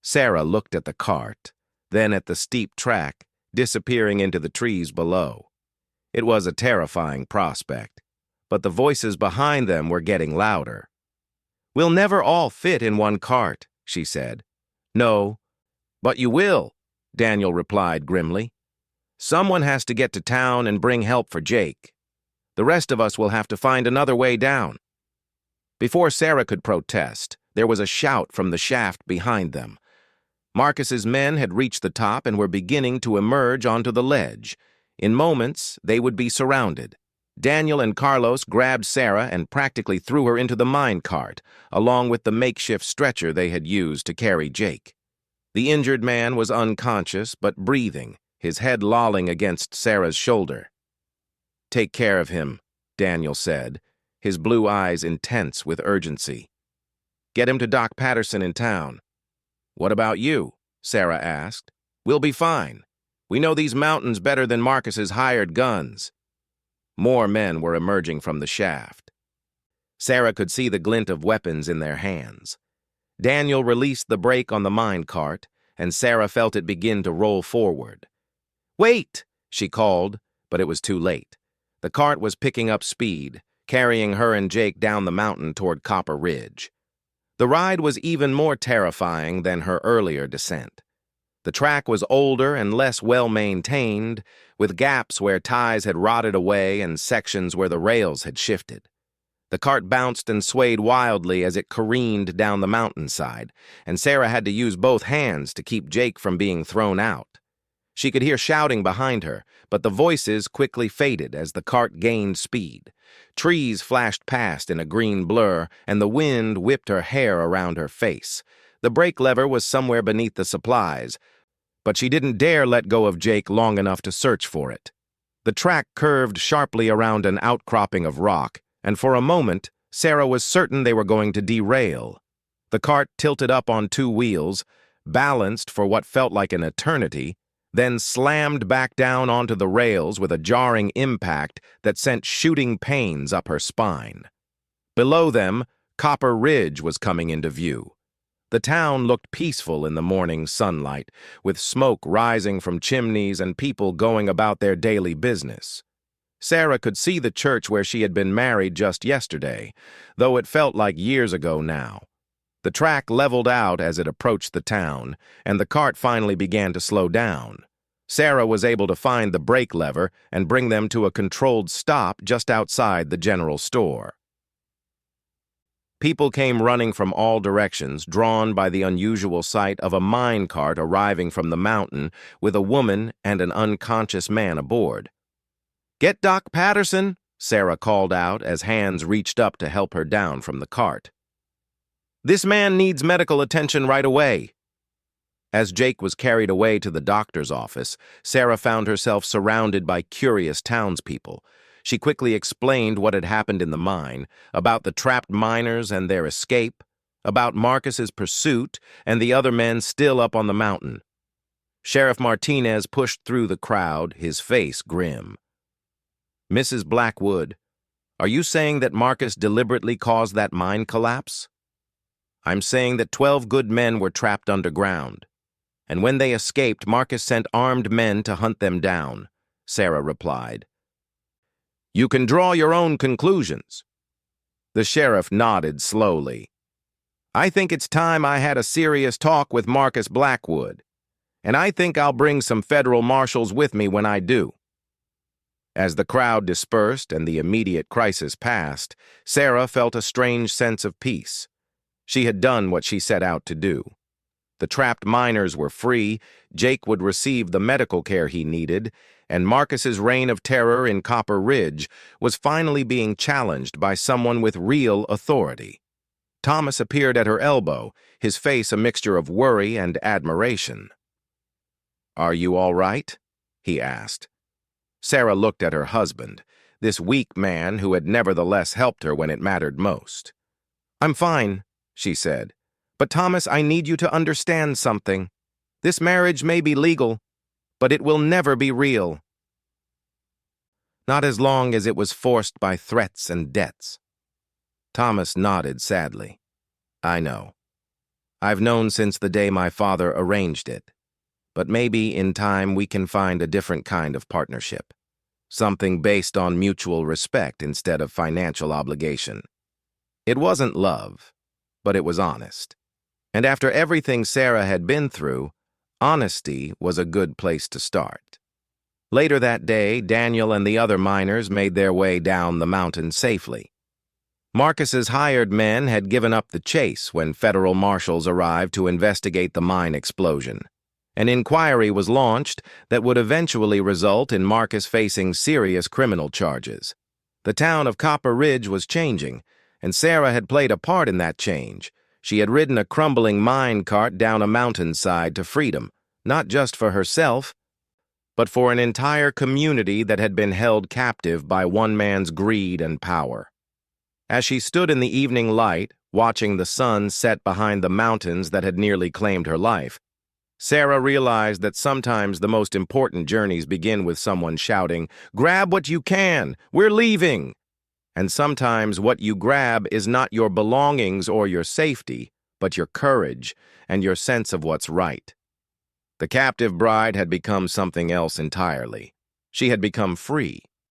Sarah looked at the cart, then at the steep track, disappearing into the trees below. It was a terrifying prospect, but the voices behind them were getting louder. "We'll never all fit in one cart," she said. "No, but you will," Daniel replied grimly. "Someone has to get to town and bring help for Jake. The rest of us will have to find another way down." Before Sarah could protest, there was a shout from the shaft behind them. Marcus's men had reached the top and were beginning to emerge onto the ledge. In moments, they would be surrounded. Daniel and Carlos grabbed Sarah and practically threw her into the mine cart, along with the makeshift stretcher they had used to carry Jake. The injured man was unconscious but breathing, his head lolling against Sarah's shoulder. "Take care of him," Daniel said, his blue eyes intense with urgency. "Get him to Doc Patterson in town." "What about you?" Sarah asked. "We'll be fine. We know these mountains better than Marcus's hired guns." More men were emerging from the shaft. Sarah could see the glint of weapons in their hands. Daniel released the brake on the mine cart, and Sarah felt it begin to roll forward. "Wait!" she called, but it was too late. The cart was picking up speed, carrying her and Jake down the mountain toward Copper Ridge. The ride was even more terrifying than her earlier descent. The track was older and less well-maintained, with gaps where ties had rotted away and sections where the rails had shifted. The cart bounced and swayed wildly as it careened down the mountainside, and Sarah had to use both hands to keep Jake from being thrown out. She could hear shouting behind her, but the voices quickly faded as the cart gained speed. Trees flashed past in a green blur, and the wind whipped her hair around her face. The brake lever was somewhere beneath the supplies, but she didn't dare let go of Jake long enough to search for it. The track curved sharply around an outcropping of rock, and for a moment, Sarah was certain they were going to derail. The cart tilted up on two wheels, balanced for what felt like an eternity, then slammed back down onto the rails with a jarring impact that sent shooting pains up her spine. Below them, Copper Ridge was coming into view. The town looked peaceful in the morning sunlight, with smoke rising from chimneys and people going about their daily business. Sarah could see the church where she had been married just yesterday, though it felt like years ago now. The track leveled out as it approached the town, and the cart finally began to slow down. Sarah was able to find the brake lever and bring them to a controlled stop just outside the general store. People came running from all directions, drawn by the unusual sight of a mine cart arriving from the mountain with a woman and an unconscious man aboard. "Get Doc Patterson," Sarah called out as hands reached up to help her down from the cart. "This man needs medical attention right away." As Jake was carried away to the doctor's office, Sarah found herself surrounded by curious townspeople. She quickly explained what had happened in the mine, about the trapped miners and their escape, about Marcus's pursuit and the other men still up on the mountain. Sheriff Martinez pushed through the crowd, his face grim. "Mrs. Blackwood, are you saying that Marcus deliberately caused that mine collapse?" "I'm saying that 12 good men were trapped underground, and when they escaped, Marcus sent armed men to hunt them down," Sarah replied. You can draw your own conclusions." The sheriff nodded slowly. "I think it's time I had a serious talk with Marcus Blackwood, and I think I'll bring some federal marshals with me when I do." As the crowd dispersed and the immediate crisis passed, Sarah felt a strange sense of peace. She had done what she set out to do. The trapped miners were free, Jake would receive the medical care he needed, and Marcus's reign of terror in Copper Ridge was finally being challenged by someone with real authority. Thomas appeared at her elbow, his face a mixture of worry and admiration. "Are you all right?" he asked. Sarah looked at her husband, this weak man who had nevertheless helped her when it mattered most. "I'm fine," she said. "But Thomas, I need you to understand something. This marriage may be legal, but it will never be real. Not as long as it was forced by threats and debts." Thomas nodded sadly. "I know. I've known since the day my father arranged it. But maybe in time we can find a different kind of partnership. Something based on mutual respect instead of financial obligation." It wasn't love, but it was honest. And after everything Sarah had been through, honesty was a good place to start. Later that day, Daniel and the other miners made their way down the mountain safely. Marcus's hired men had given up the chase when federal marshals arrived to investigate the mine explosion. An inquiry was launched that would eventually result in Marcus facing serious criminal charges. The town of Copper Ridge was changing, and Sarah had played a part in that change. She had ridden a crumbling mine cart down a mountainside to freedom, not just for herself, but for an entire community that had been held captive by one man's greed and power. As she stood in the evening light, watching the sun set behind the mountains that had nearly claimed her life, Sarah realized that sometimes the most important journeys begin with someone shouting, "Grab what you can! We're leaving!" And sometimes what you grab is not your belongings or your safety, but your courage and your sense of what's right. The captive bride had become something else entirely. She had become free.